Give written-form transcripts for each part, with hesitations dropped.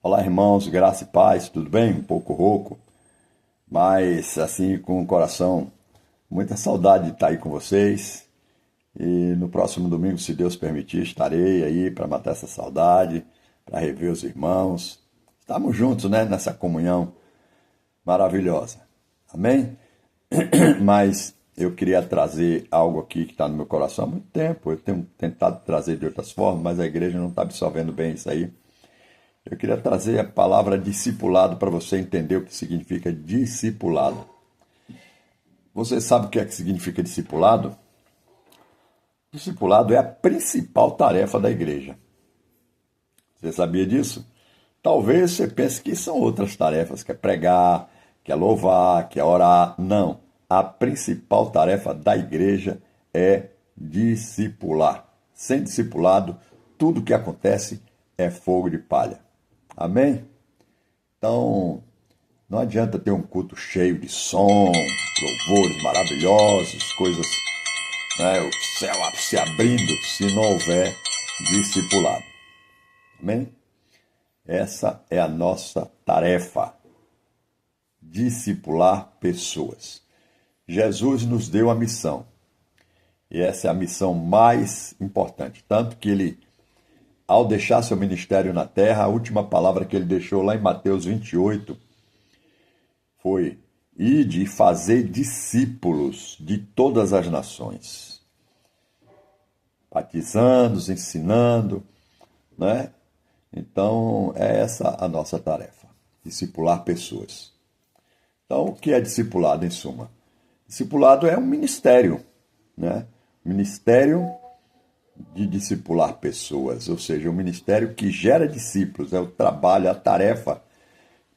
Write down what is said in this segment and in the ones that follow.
Olá, irmãos, graça e paz, tudo bem? Um pouco rouco, mas assim com o coração, muita saudade de estar aí com vocês. E no próximo domingo, se Deus permitir, estarei aí para matar essa saudade, para rever os irmãos. Estamos juntos, né, nessa comunhão maravilhosa. Amém? Mas eu queria trazer algo aqui que está no meu coração há muito tempo. Eu tenho tentado trazer de outras formas, mas a igreja não está absorvendo bem isso aí. Eu queria trazer a palavra discipulado para você entender o que significa discipulado. Você sabe o que é que significa discipulado? Discipulado é a principal tarefa da igreja. Você sabia disso? Talvez você pense que são outras tarefas, que é pregar, que é louvar, que é orar. Não. A principal tarefa da igreja é discipular. Sem discipulado, tudo que acontece é fogo de palha. Amém? Então, não adianta ter um culto cheio de som, louvores maravilhosos, coisas, né, o céu se abrindo, se não houver discipulado. Amém? Essa é a nossa tarefa, discipular pessoas. Jesus nos deu a missão, e essa é a missão mais importante, tanto que ele, ao deixar seu ministério na terra, a última palavra que ele deixou lá em Mateus 28 foi: ide e fazei discípulos de todas as nações, batizando, ensinando, né? Então, é essa a nossa tarefa, discipular pessoas. Então, o que é discipulado, em suma? Discipulado é um ministério, né? Ministério de discipular pessoas, ou seja, um ministério que gera discípulos, é o trabalho, a tarefa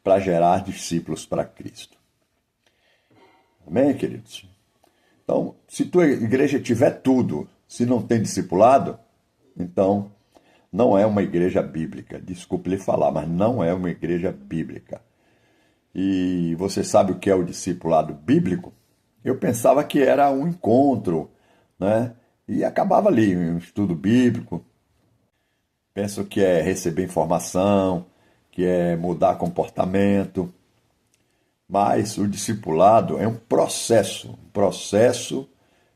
para gerar discípulos para Cristo. Amém, queridos? Então, se tua igreja tiver tudo, se não tem discipulado, então não é uma igreja bíblica. Desculpe lhe falar, mas não é uma igreja bíblica. E você sabe o que é o discipulado bíblico? Eu pensava que era um encontro, né? E acabava ali, um estudo bíblico. Penso que é receber informação, que é mudar comportamento. Mas o discipulado é um processo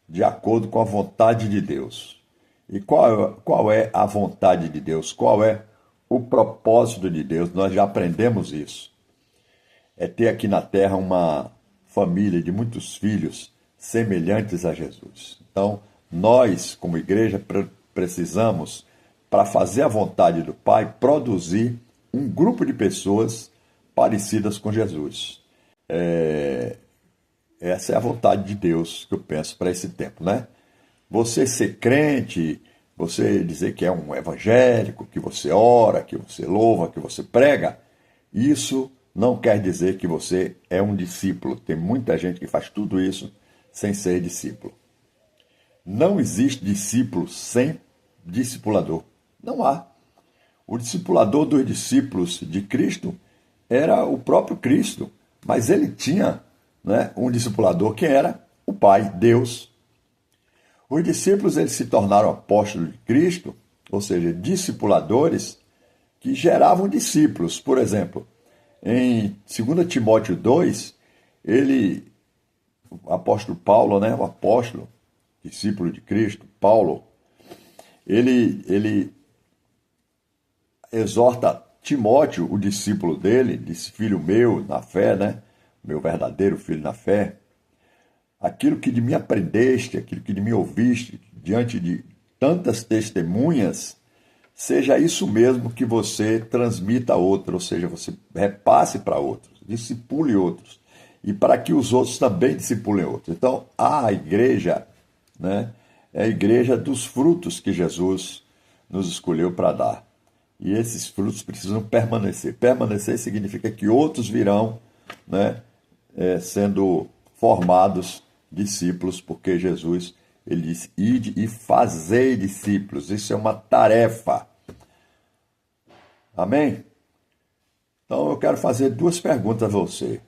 de acordo com a vontade de Deus. E qual é a vontade de Deus? Qual é o propósito de Deus? Nós já aprendemos isso. É ter aqui na terra uma família de muitos filhos semelhantes a Jesus. Então, nós, como igreja, precisamos, para fazer a vontade do Pai, produzir um grupo de pessoas parecidas com Jesus. Essa é a vontade de Deus que eu penso para esse tempo, né? Você ser crente, você dizer que é um evangélico, que você ora, que você louva, que você prega, isso não quer dizer que você é um discípulo. Tem muita gente que faz tudo isso sem ser discípulo. Não existe discípulo sem discipulador. Não há. O discipulador dos discípulos de Cristo era o próprio Cristo, mas ele tinha, né, um discipulador que era o Pai, Deus. Os discípulos eles se tornaram apóstolos de Cristo, ou seja, discipuladores que geravam discípulos. Por exemplo, em 2 Timóteo 2, o apóstolo Paulo, né, o apóstolo, discípulo de Cristo, Paulo, ele exorta Timóteo, o discípulo dele, disse: filho meu na fé, né, meu verdadeiro filho na fé, aquilo que de mim aprendeste, aquilo que de mim ouviste, diante de tantas testemunhas, seja isso mesmo que você transmita a outro, ou seja, você repasse para outros, discipule outros, e para que os outros também discipulem outros. Então, a igreja, né, é a igreja dos frutos que Jesus nos escolheu para dar. E esses frutos precisam permanecer. Permanecer significa que outros virão, né, sendo formados discípulos, porque Jesus, ele disse: ide e fazei discípulos. Isso é uma tarefa. Amém? Então eu quero fazer duas perguntas a você.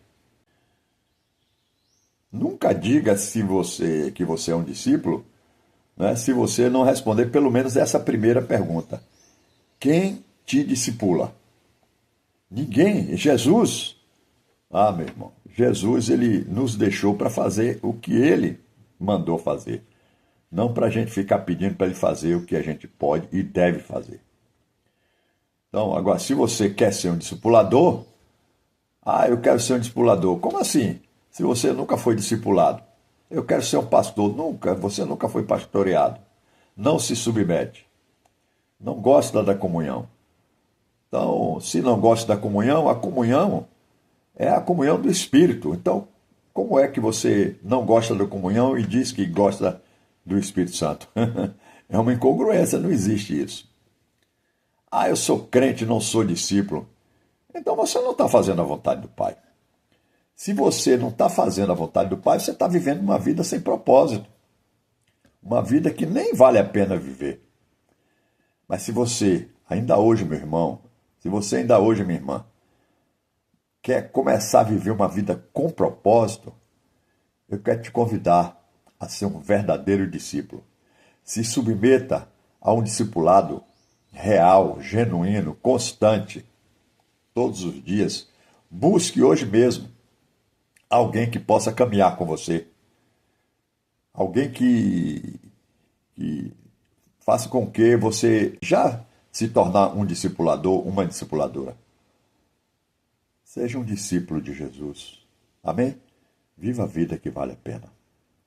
Nunca diga que você é um discípulo, né, se você não responder pelo menos essa primeira pergunta: quem te discipula? Ninguém, Jesus, meu irmão, Jesus, ele nos deixou para fazer o que ele mandou fazer. Não para a gente ficar pedindo para ele fazer o que a gente pode e deve fazer. Então, agora, se você quer ser um discipulador, eu quero ser um discipulador. Como assim? Se você nunca foi discipulado. Eu quero ser um pastor. Nunca, você nunca foi pastoreado. Não se submete. Não gosta da comunhão. Então, se não gosta da comunhão, a comunhão é a comunhão do Espírito. Então, como é que você não gosta da comunhão e diz que gosta do Espírito Santo? É uma incongruência, não existe isso. Eu sou crente, não sou discípulo. Então você não está fazendo a vontade do Pai. Se você não está fazendo a vontade do Pai, você está vivendo uma vida sem propósito. Uma vida que nem vale a pena viver. Mas se você, ainda hoje, meu irmão, se você ainda hoje, minha irmã, quer começar a viver uma vida com propósito, eu quero te convidar a ser um verdadeiro discípulo. Se submeta a um discipulado real, genuíno, constante, todos os dias. Busque hoje mesmo alguém que possa caminhar com você. Alguém que faça com que você já se tornar um discipulador, uma discipuladora. Seja um discípulo de Jesus. Amém? Viva a vida que vale a pena.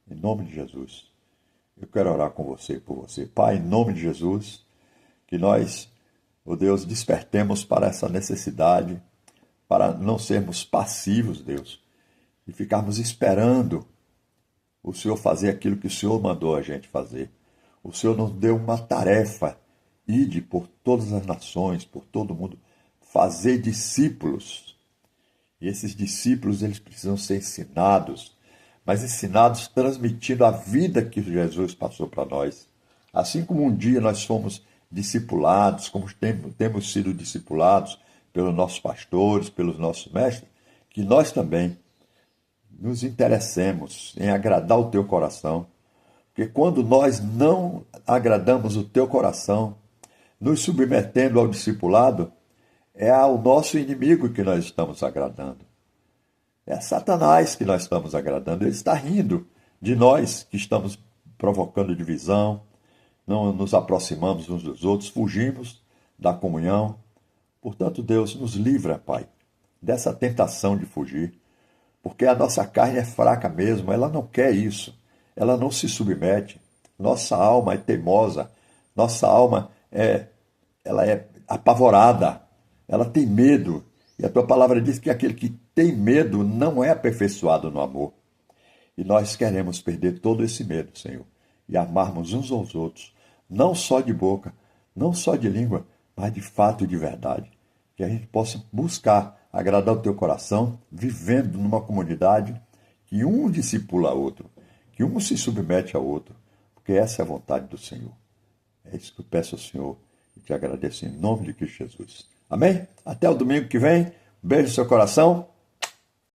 Em nome de Jesus. Eu quero orar com você e por você. Pai, em nome de Jesus, que nós, Deus, despertemos para essa necessidade, para não sermos passivos, Deus, e ficarmos esperando o Senhor fazer aquilo que o Senhor mandou a gente fazer. O Senhor nos deu uma tarefa, ide por todas as nações, por todo mundo, fazer discípulos. E esses discípulos, eles precisam ser ensinados, mas ensinados transmitindo a vida que Jesus passou para nós. Assim como um dia nós fomos discipulados, como temos sido discipulados pelos nossos pastores, pelos nossos mestres, que nós também nos interessemos em agradar o teu coração. Porque quando nós não agradamos o teu coração, nos submetendo ao discipulado, é ao nosso inimigo que nós estamos agradando. É Satanás que nós estamos agradando. Ele está rindo de nós que estamos provocando divisão, não nos aproximamos uns dos outros, fugimos da comunhão. Portanto, Deus nos livra, Pai, dessa tentação de fugir, porque a nossa carne é fraca mesmo, ela não quer isso, ela não se submete. Nossa alma é teimosa, nossa alma ela é apavorada, ela tem medo. E a tua palavra diz que aquele que tem medo não é aperfeiçoado no amor. E nós queremos perder todo esse medo, Senhor, e amarmos uns aos outros, não só de boca, não só de língua, mas de fato e de verdade. Que a gente possa buscar agradar o teu coração, vivendo numa comunidade que um discipula outro, que um se submete ao outro, porque essa é a vontade do Senhor. É isso que eu peço ao Senhor e te agradeço em nome de Cristo Jesus. Amém? Até o domingo que vem. Um beijo no seu coração.